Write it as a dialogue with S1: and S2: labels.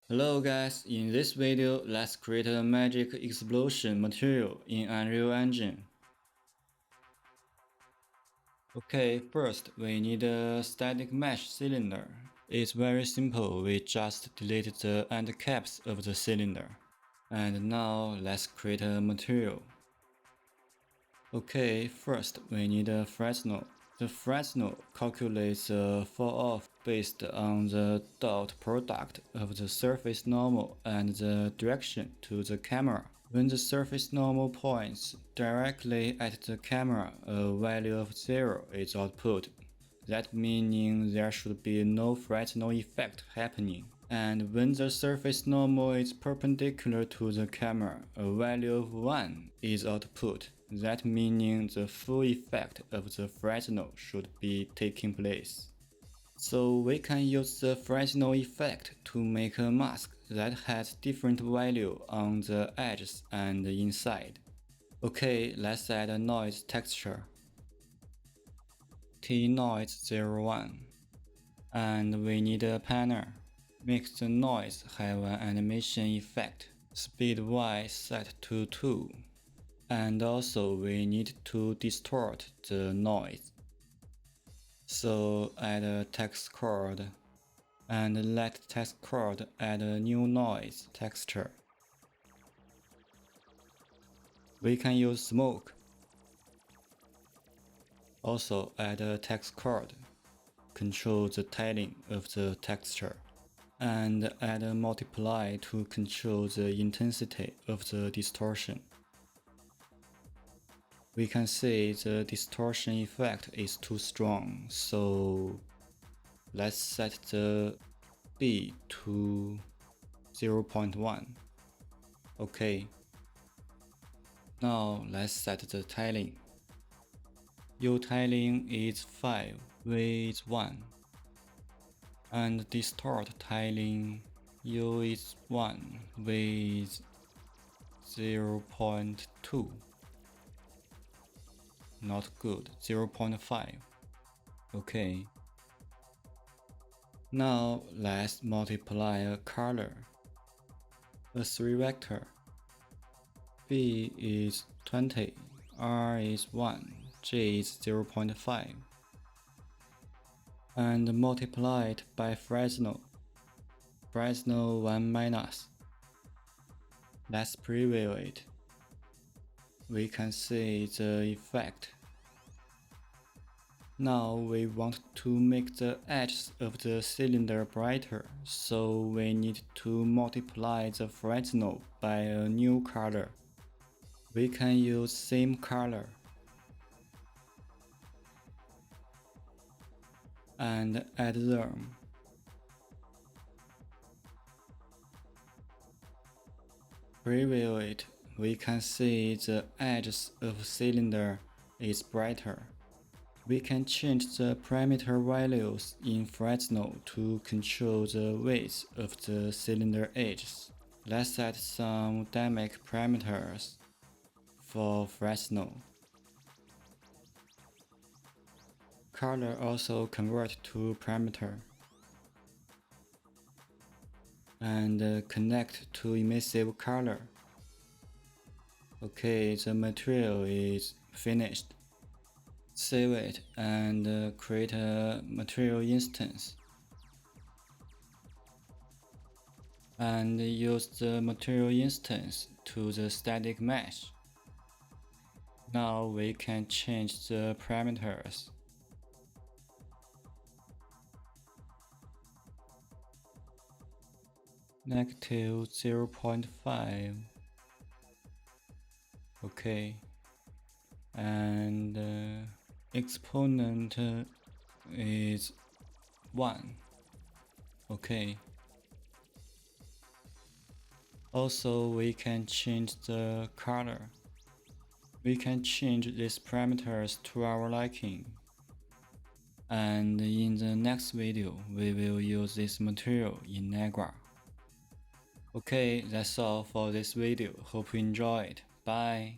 S1: Hello guys, in this video let's create a magic explosion material in Unreal Engine. Okay, first we need a static mesh cylinder. It's very simple, we just delete the end caps of the cylinder. And now let's create a material. Okay, first we need a Fresnel. The Fresnel calculates the fall-off based on the dot product of the surface normal and the direction to the camera. When the surface normal points directly at the camera, a value of 0 is output. That meaning there should be no Fresnel effect happening. And when the surface normal is perpendicular to the camera, a value of 1 is output. That meaning the full effect of the Fresnel should be taking place. So we can use the Fresnel effect to make a mask that has different value on the edges and the inside. Okay, let's add a noise texture. T-noise01. And we need a panner. Make the noise have an animation effect. Speed Y set to 2. And also we need to distort the noise. So add a text chord and let text chord add a new noise texture. We can use smoke. Also add a text chord. Control the tiling of the texture. And add a multiply to control the intensity of the distortion. We can see the distortion effect is too strong, so let's set the B to 0.1. Okay. Now let's set the tiling. U tiling is 5, V is 1. And distort tiling, U is 1, V is 0.2. Not good, 0.5. Okay. Now let's multiply a color. A 3 vector. B is 20, R is 1, G is 0.5. And multiply it by Fresnel. Fresnel 1 minus. Let's preview it. We can see the effect. Now we want to make the edges of the cylinder brighter, so we need to multiply the Fresnel by a new color. We can use same color and add them. Preview it. We can see the edges of cylinder is brighter. We can change the parameter values in Fresnel to control the width of the cylinder edges. Let's add some dynamic parameters for Fresnel. Color also convert to parameter. And connect to emissive color. Okay, the material is finished. Save it and create a material instance. And use the material instance to the static mesh. Now we can change the parameters. Negative 0.5. Okay. And exponent is 1. Okay. Also, we can change the color. We can change these parameters to our liking. And in the next video, we will use this material in Niagara. Okay, that's all for this video. Hope you enjoyed. Bye.